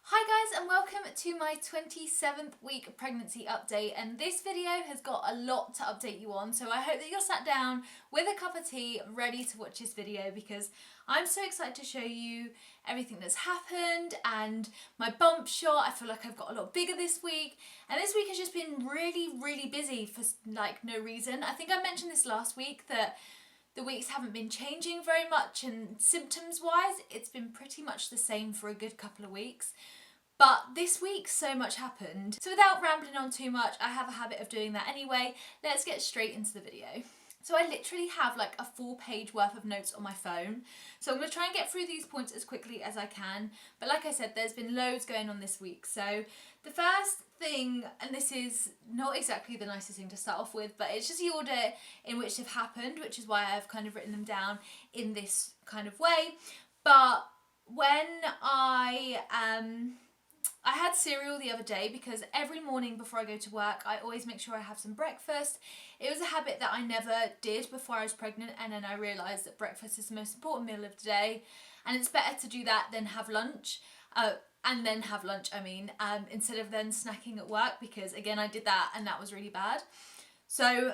Hi guys and welcome to my 27th week pregnancy update, and this video has got a lot to update you on, so I hope that you're sat down with a cup of tea ready to watch this video because I'm so excited to show you everything that's happened and my bump shot. I feel like I've got a lot bigger this week, and this week has just been really busy for like no reason. I think I mentioned this last week that the weeks haven't been changing very much, and symptoms wise it's been pretty much the same for a good couple of weeks. But this week so much happened. So without rambling on too much, I have a habit of doing that anyway, let's get straight into the video. So I literally have like a full page worth of notes on my phone. So I'm going to try and get through these points as quickly as I can. But like I said, there's been loads going on this week. So the first thing, and this is not exactly the nicest thing to start off with, but it's just the order in which they've happened, which is why I've kind of written them down in this kind of way. But when I had cereal the other day because every morning before I go to work, I always make sure I have some breakfast. It was a habit that I never did before I was pregnant, and then I realised that breakfast is the most important meal of the day, and it's better to do that than have lunch. Instead of then snacking at work, because again, I did that and that was really bad. So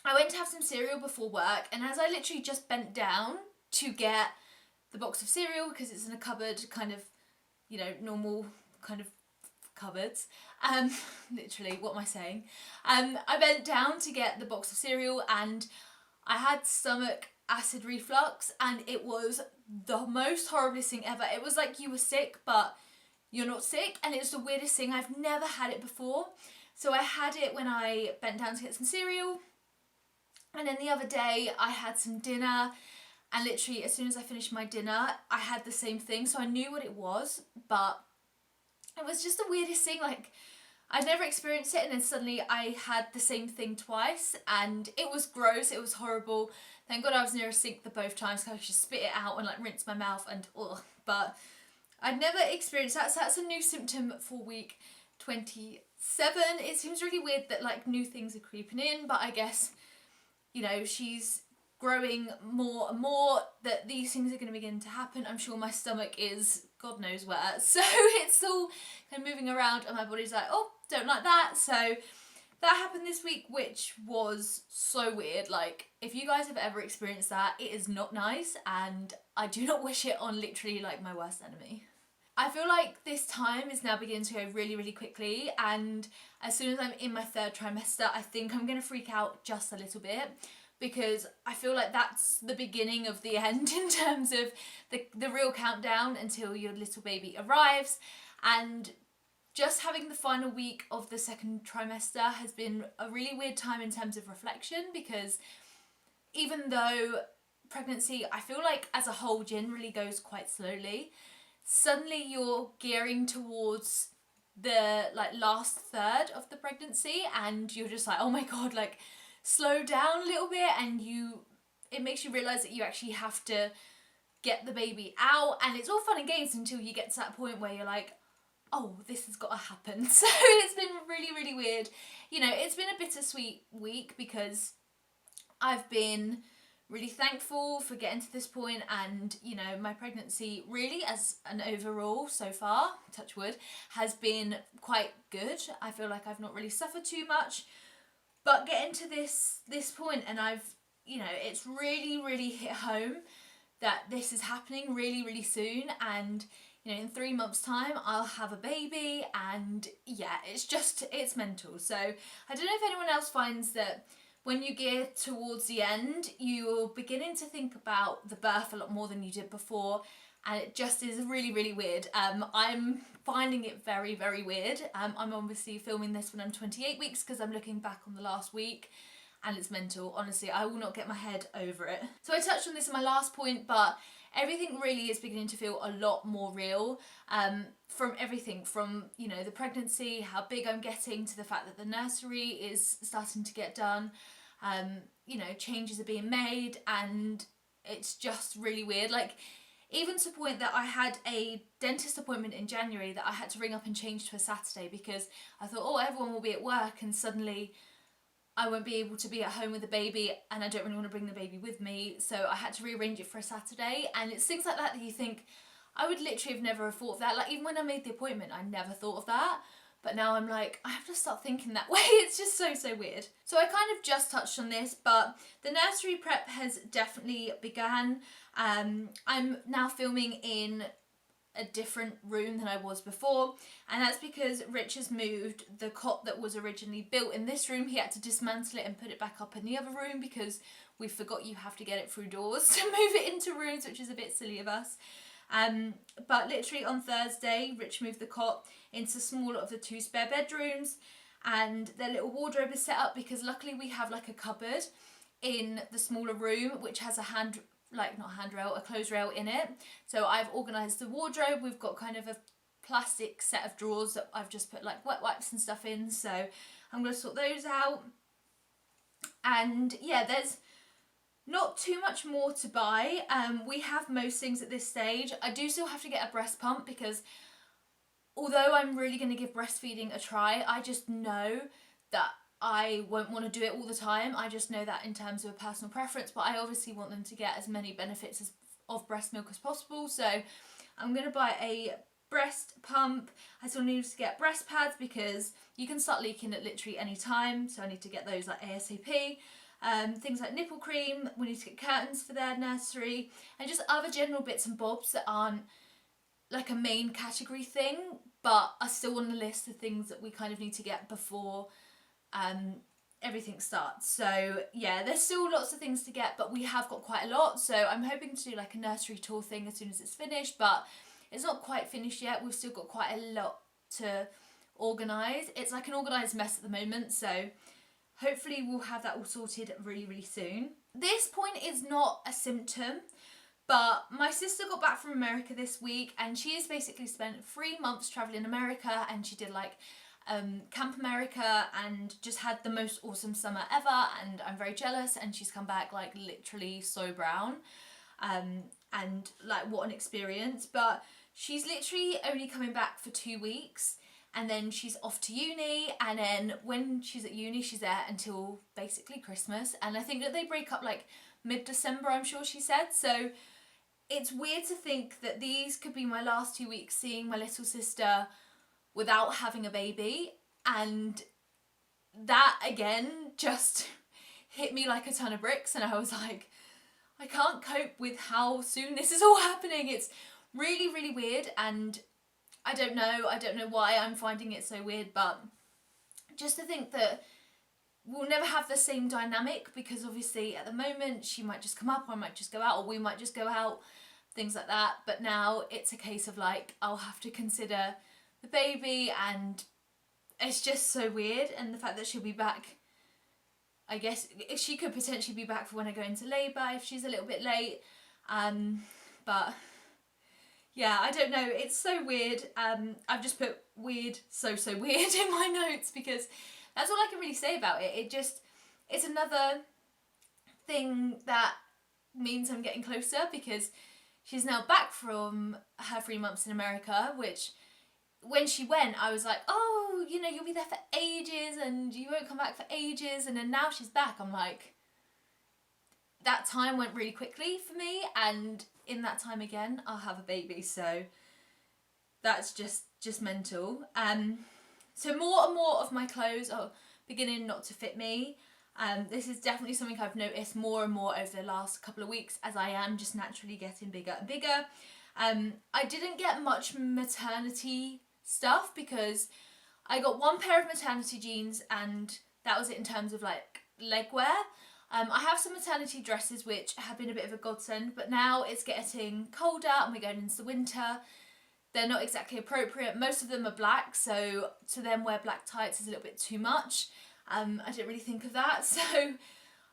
I went to have some cereal before work, and as I literally just bent down to get the box of cereal, because it's in a cupboard, kind of, you know, normal kind of cupboards. Literally, what am I saying? I bent down to get the box of cereal and I had stomach acid reflux, and it was the most horriblest thing ever. It was like you were sick, but you're not sick, and it was the weirdest thing. I've never had it before. So I had it when I bent down to get some cereal, and then the other day I had some dinner, and literally as soon as I finished my dinner, I had the same thing. So I knew what it was, but it was just the weirdest thing. Like, I'd never experienced it, and then suddenly I had the same thing twice, and it was gross, it was horrible. Thank God I was near a sink the both times, so I could just spit it out and like rinse my mouth, and ugh. But I'd never experienced that, so that's a new symptom for week 27. It seems really weird that like new things are creeping in, but I guess, you know, she's growing more and more, that these things are going to begin to happen. I'm sure my stomach is God knows where, so it's all kind of moving around and my body's like, oh, don't like that. So that happened this week, which was so weird. Like, if you guys have ever experienced that, it is not nice, and I do not wish it on literally like my worst enemy. I feel like this time is now beginning to go really quickly, and as soon as I'm in my third trimester, I think I'm going to freak out just a little bit, because I feel like that's the beginning of the end in terms of the real countdown until your little baby arrives. And just having the final week of the second trimester has been a really weird time in terms of reflection, because even though pregnancy, I feel like as a whole generally goes quite slowly, suddenly you're gearing towards the like last third of the pregnancy, and you're just like, oh my God, like slow down a little bit, and it makes you realise that you actually have to get the baby out, and it's all fun and games until you get to that point where you're like, oh, this has got to happen. So it's been really weird. You know, it's been a bittersweet week because I've been really thankful for getting to this point, and you know, my pregnancy really as an overall so far, touch wood, has been quite good. I feel like I've not really suffered too much. But getting to this point, and I've, you know, it's really hit home that this is happening really soon, and you know, in 3 months' time I'll have a baby, and yeah, it's mental. So I don't know if anyone else finds that when you get towards the end, you're beginning to think about the birth a lot more than you did before, and it just is really weird. I'm finding it very weird. I'm obviously filming this when I'm 28 weeks because I'm looking back on the last week, and it's mental. Honestly, I will not get my head over it. So I touched on this in my last point, but everything really is beginning to feel a lot more real. From everything from, you know, the pregnancy, how big I'm getting, to the fact that the nursery is starting to get done. You know, changes are being made, and it's just really weird. Like, even to the point that I had a dentist appointment in January that I had to ring up and change to a Saturday, because I thought, oh, everyone will be at work and suddenly I won't be able to be at home with the baby, and I don't really want to bring the baby with me, so I had to rearrange it for a Saturday. And it's things like that that you think, I would literally have never thought of that. Like, even when I made the appointment, I never thought of that. But now I'm like, I have to start thinking that way. It's just so, so weird. So I kind of just touched on this, but the nursery prep has definitely begun. I'm now filming in a different room than I was before, and that's because Rich has moved the cot that was originally built in this room. He had to dismantle it and put it back up in the other room because we forgot you have to get it through doors to move it into rooms, which is a bit silly of us. But literally on Thursday, Rich moved the cot into the smaller of the 2 spare bedrooms, and their little wardrobe is set up because luckily we have like a cupboard in the smaller room which has a a clothes rail in it. So I've organised the wardrobe. We've got kind of a plastic set of drawers that I've just put like wet wipes and stuff in, so I'm going to sort those out. And yeah, there's not too much more to buy. We have most things at this stage. I do still have to get a breast pump because although I'm really going to give breastfeeding a try, I just know that I won't want to do it all the time. I just know that in terms of a personal preference, but I obviously want them to get as many benefits of breast milk as possible. So I'm going to buy a breast pump. I still need to get breast pads because you can start leaking at literally any time. So I need to get those like ASAP. Things like nipple cream, we need to get curtains for their nursery, and just other general bits and bobs that aren't like a main category thing, but are still on the list of things that we kind of need to get before everything starts. So yeah, there's still lots of things to get, but we have got quite a lot. So I'm hoping to do like a nursery tour thing as soon as it's finished, but it's not quite finished yet. We've still got quite a lot to organise. It's like an organised mess at the moment, so hopefully we'll have that all sorted really, really soon. This point is not a symptom, but my sister got back from America this week, and she has basically spent 3 months travelling America, and she did like Camp America and just had the most awesome summer ever, and I'm very jealous, and she's come back like literally so brown, and like what an experience. But she's literally only coming back for 2 weeks, and then she's off to uni, and then when she's at uni she's there until basically Christmas, and I think that they break up like mid-December, I'm sure she said. So it's weird to think that these could be my last 2 weeks seeing my little sister without having a baby, and that again just hit me like a ton of bricks, and I was like, I can't cope with how soon this is all happening. It's really, really weird, and I don't know why I'm finding it so weird, but just to think that we'll never have the same dynamic, because obviously at the moment she might just come up, or I might just go out, or we might just go out, things like that. But now it's a case of like, I'll have to consider the baby, and it's just so weird. And the fact that she'll be back, I guess she could potentially be back for when I go into labour if she's a little bit late, but yeah, I don't know, it's so weird. I've just put weird, so weird in my notes because that's all I can really say about it. It's another thing that means I'm getting closer, because she's now back from her 3 months in America, which when she went, I was like, oh, you know, you'll be there for ages and you won't come back for ages. And then now she's back, I'm like, that time went really quickly for me, and in that time again, I'll have a baby. So that's just mental. So more and more of my clothes are beginning not to fit me. This is definitely something I've noticed more and more over the last couple of weeks, as I am just naturally getting bigger and bigger. I didn't get much maternity stuff because I got one pair of maternity jeans, and that was it in terms of like leg wear. I have some maternity dresses which have been a bit of a godsend, but now it's getting colder and we're going into the winter. They're not exactly appropriate. Most of them are black, so to them wear black tights is a little bit too much. I didn't really think of that, so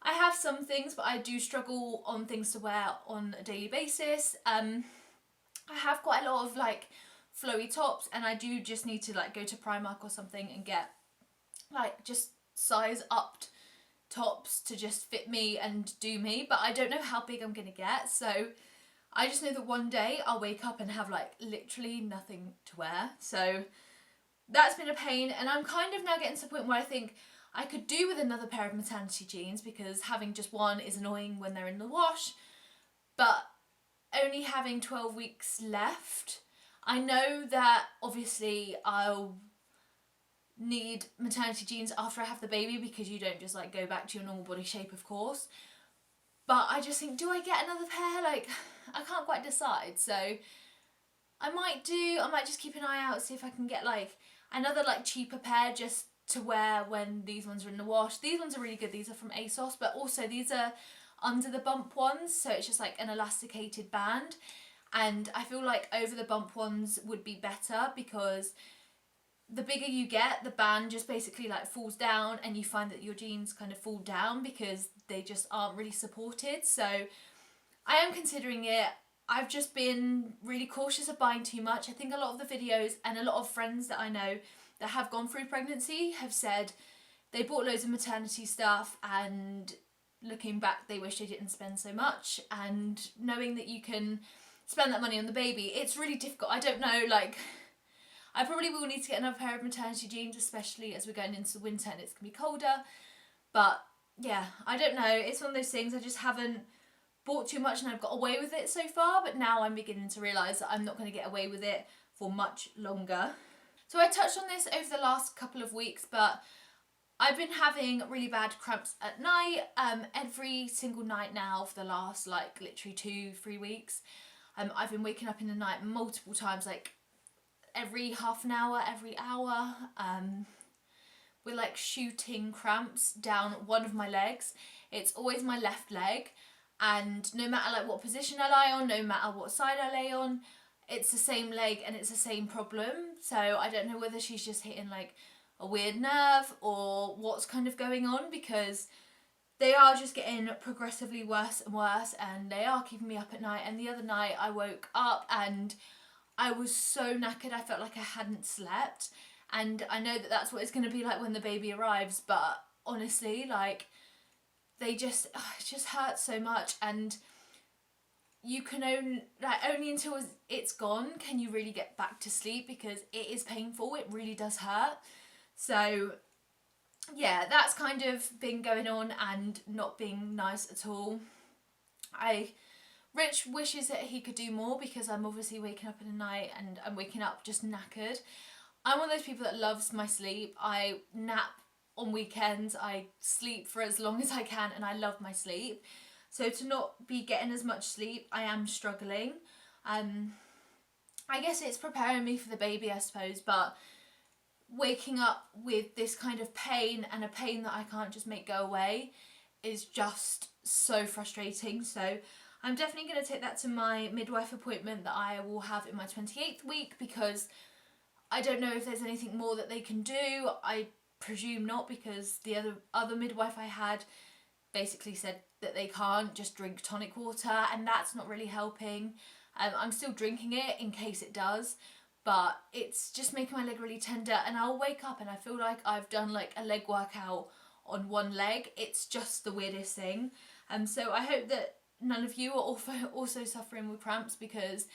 I have some things, but I do struggle on things to wear on a daily basis. I have quite a lot of like flowy tops, and I do just need to like go to Primark or something and get like just size upped tops to just fit me and do me, but I don't know how big I'm gonna get. So I just know that one day I'll wake up and have like literally nothing to wear. So that's been a pain, and I'm kind of now getting to the point where I think I could do with another pair of maternity jeans, because having just one is annoying when they're in the wash. But only having 12 weeks left, I know that obviously I'll need maternity jeans after I have the baby, because you don't just like go back to your normal body shape, of course. But I just think, do I get another pair? Like, I can't quite decide. So I might just keep an eye out, see if I can get like another like cheaper pair just to wear when these ones are in the wash. These ones are really good. These are from ASOS, but also these are under the bump ones, so it's just like an elasticated band. And I feel like over the bump ones would be better, because the bigger you get, the band just basically like falls down, and you find that your jeans kind of fall down because they just aren't really supported. So I am considering it. I've just been really cautious of buying too much. I think a lot of the videos and a lot of friends that I know that have gone through pregnancy have said they bought loads of maternity stuff, and looking back they wish they didn't spend so much. And knowing that you can spend that money on the baby, it's really difficult. I don't know, like, I probably will need to get another pair of maternity jeans, especially as we're going into winter and it's going to be colder. But yeah, I don't know. It's one of those things, I just haven't bought too much and I've got away with it so far. But now I'm beginning to realise that I'm not going to get away with it for much longer. So I touched on this over the last couple of weeks, but I've been having really bad cramps at night, every single night now for the last like literally 2-3 weeks. I've been waking up in the night multiple times, like every half an hour, every hour, with like shooting cramps down one of my legs. It's always my left leg, and no matter like what position I lie on, no matter what side I lay on, it's the same leg and it's the same problem. So I don't know whether she's just hitting like a weird nerve or what's kind of going on, because they are just getting progressively worse and worse, and they are keeping me up at night. And the other night I woke up and I was so knackered, I felt like I hadn't slept. And I know that that's what it's going to be like when the baby arrives, but honestly, like, they just, it just hurts so much. And you can only until it's gone can you really get back to sleep, because it is painful, it really does hurt. So yeah, that's kind of been going on and not being nice at all. Rich wishes that he could do more, because I'm obviously waking up in the night and I'm waking up just knackered. I'm one of those people that loves my sleep. I nap on weekends, I sleep for as long as I can, and I love my sleep. So to not be getting as much sleep, I am struggling. I guess it's preparing me for the baby, I suppose, but waking up with this kind of pain, and a pain that I can't just make go away, is just so frustrating. So I'm definitely going to take that to my midwife appointment that I will have in my 28th week, because I don't know if there's anything more that they can do. I presume not, because the other midwife I had basically said that they can't just drink tonic water, and that's not really helping. I'm still drinking it in case it does, but it's just making my leg really tender, and I'll wake up and I feel like I've done like a leg workout on one leg. It's just the weirdest thing. So I hope that none of you are also suffering with cramps, because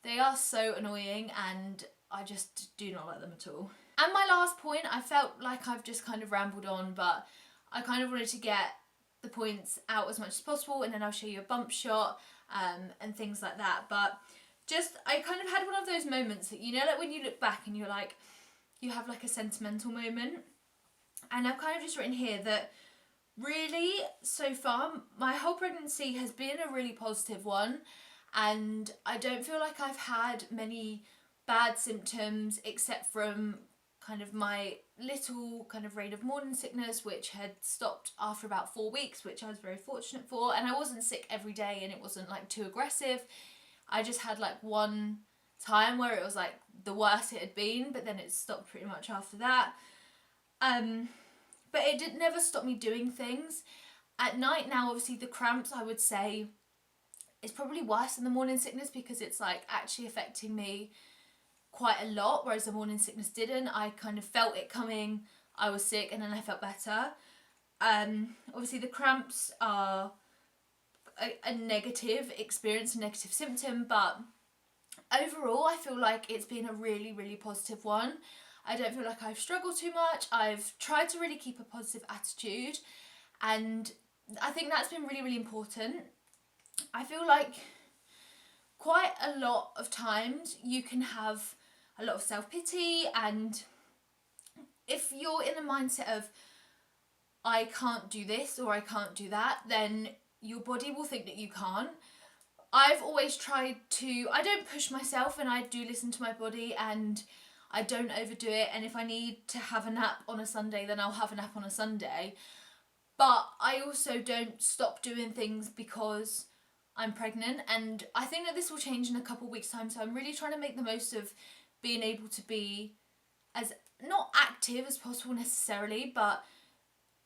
they are so annoying and I just do not like them at all. And my last point, I felt like I've just kind of rambled on, but I kind of wanted to get the points out as much as possible, and then I'll show you a bump shot and things like that. But just, I kind of had one of those moments that, you know, like when you look back and you're like, you have like a sentimental moment. And I've kind of just written here that really, so far, my whole pregnancy has been a really positive one, and I don't feel like I've had many bad symptoms, except from kind of my little kind of reign of morning sickness, which had stopped after about 4 weeks, which I was very fortunate for. And I wasn't sick every day, and it wasn't like too aggressive. I just had like one time where it was like the worst it had been, but then it stopped pretty much after that. But it did never stop me doing things. At night now, obviously the cramps, I would say, is probably worse than the morning sickness, because it's like actually affecting me quite a lot, whereas the morning sickness didn't. I kind of felt it coming, I was sick, and then I felt better. Obviously the cramps are a negative experience, a negative symptom, but overall I feel like it's been a really, really positive one. I don't feel like I've struggled too much. I've tried to really keep a positive attitude, and I think that's been really, really important. I feel like quite a lot of times you can have a lot of self-pity, and if you're in a mindset of I can't do this or I can't do that, then your body will think that you can't. I've always tried to, I don't push myself, and I do listen to my body, and I don't overdo it, and if I need to have a nap on a Sunday, then I'll have a nap on a Sunday. But I also don't stop doing things because I'm pregnant, and I think that this will change in a couple of weeks' time, so I'm really trying to make the most of being able to be as not active as possible necessarily, but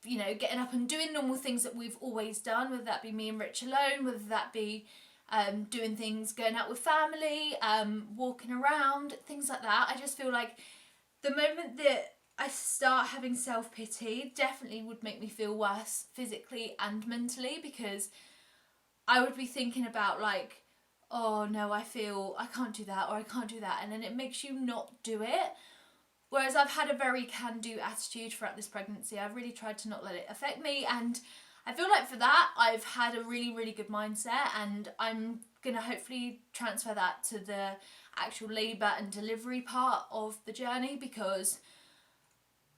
you know, getting up and doing normal things that we've always done, whether that be me and Rich alone, whether that be doing things, going out with family, walking around, things like that. I just feel like the moment that I start having self-pity definitely would make me feel worse physically and mentally, because I would be thinking about like, oh no, I feel I can't do that or I can't do that, and then it makes you not do it. Whereas I've had a very can-do attitude throughout this pregnancy. I've really tried to not let it affect me, and I feel like for that I've had a really, really good mindset, and I'm going to hopefully transfer that to the actual labour and delivery part of the journey, because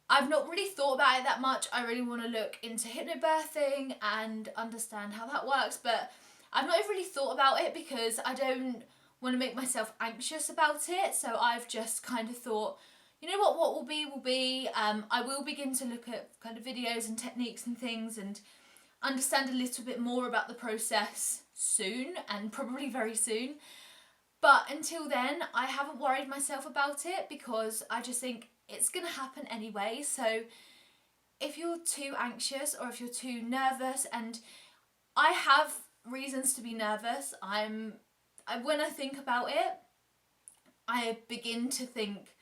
I've not really thought about it that much. I really want to look into hypnobirthing and understand how that works, but I've not really thought about it because I don't want to make myself anxious about it. So I've just kind of thought, you know what will be will be. I will begin to look at kind of videos and techniques and things and understand a little bit more about the process soon, and probably very soon. But until then, I haven't worried myself about it because I just think it's going to happen anyway. So if you're too anxious or if you're too nervous, and I have reasons to be nervous, when I think about it, I begin to think,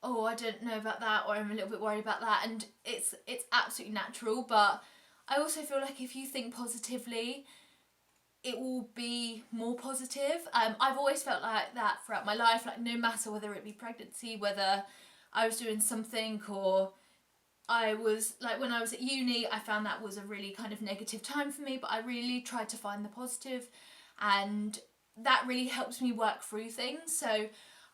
oh, I don't know about that, or I'm a little bit worried about that, and it's absolutely natural. But I also feel like if you think positively, it will be more positive. I've always felt like that throughout my life, like no matter whether it be pregnancy, whether I was doing something, or I was like when I was at uni, I found that was a really kind of negative time for me, but I really tried to find the positive, and that really helps me work through things. So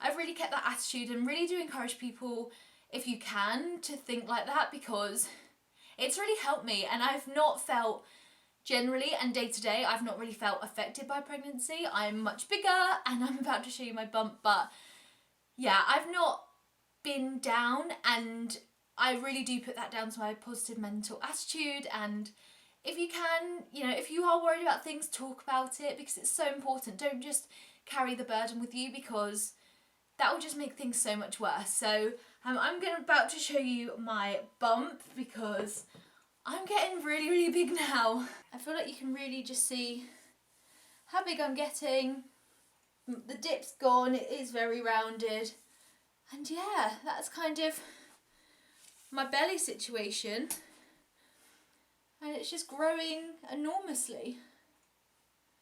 I've really kept that attitude, and really do encourage people, if you can, to think like that, because it's really helped me, and I've not felt, generally and day to day, I've not really felt affected by pregnancy. I'm much bigger, and I'm about to show you my bump, but yeah, I've not been down, and I really do put that down to my positive mental attitude. And if you can, you know, if you are worried about things, talk about it, because it's so important. Don't just carry the burden with you, because that will just make things so much worse. So I'm about to show you my bump, because I'm getting really, really big now. I feel like you can really just see how big I'm getting. The dip's gone, it is very rounded. And yeah, that's kind of my belly situation. And it's just growing enormously.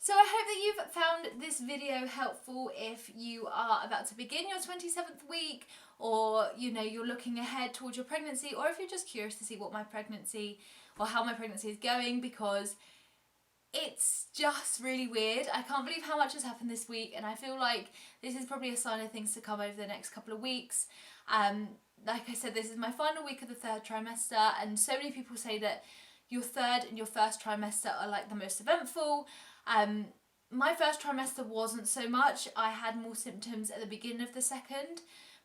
So I hope that you've found this video helpful if you are about to begin your 27th week, or you know, you're looking ahead towards your pregnancy, or if you're just curious to see what my pregnancy or how my pregnancy is going, because it's just really weird. I can't believe how much has happened this week, and I feel like this is probably a sign of things to come over the next couple of weeks. Like I said, this is my final week of the third trimester, and so many people say that your third and your first trimester are like the most eventful. My first trimester wasn't so much. I had more symptoms at the beginning of the second,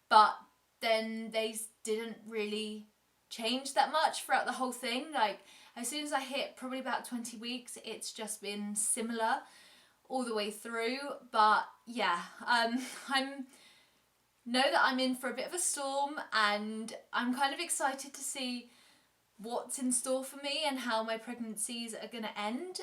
but then they didn't really change that much throughout the whole thing. Like as soon as I hit probably about 20 weeks, it's just been similar all the way through. But yeah, I'm know that I'm in for a bit of a storm, and I'm kind of excited to see what's in store for me and how my pregnancies are going to end.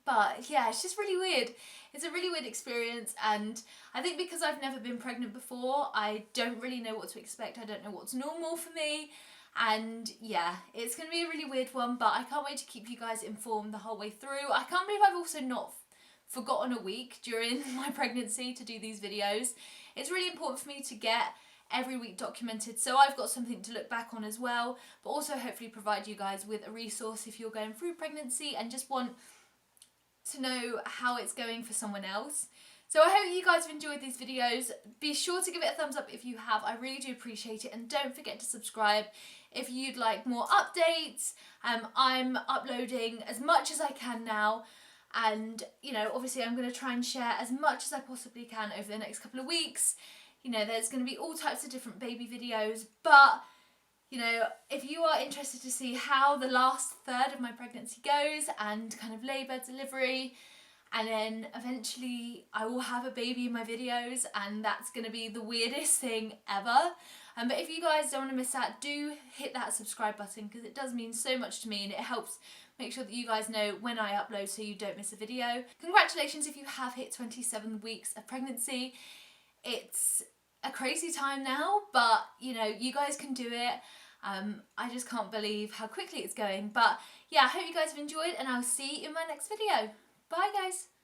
But yeah, it's just really weird. It's a really weird experience, and I think because I've never been pregnant before, I don't really know what to expect. I don't know what's normal for me, and yeah, it's going to be a really weird one, but I can't wait to keep you guys informed the whole way through. I can't believe I've also not forgotten a week during my pregnancy to do these videos. It's really important for me to get every week documented, so I've got something to look back on as well, but also hopefully provide you guys with a resource if you're going through pregnancy and just want to know how it's going for someone else. So I hope you guys have enjoyed these videos. Be sure to give it a thumbs up if you have. I really do appreciate it. And don't forget to subscribe if you'd like more updates. I'm uploading as much as I can now. And, you know, obviously I'm going to try and share as much as I possibly can over the next couple of weeks. You know, there's going to be all types of different baby videos. But, you know, if you are interested to see how the last third of my pregnancy goes and kind of labour, delivery, and then eventually I will have a baby in my videos, and that's going to be the weirdest thing ever. But if you guys don't want to miss that, do hit that subscribe button, because it does mean so much to me, and it helps make sure that you guys know when I upload so you don't miss a video. Congratulations if you have hit 27 weeks of pregnancy. It's a crazy time now, but you know, you guys can do it. I just can't believe how quickly it's going. But yeah, I hope you guys have enjoyed, and I'll see you in my next video. Bye guys!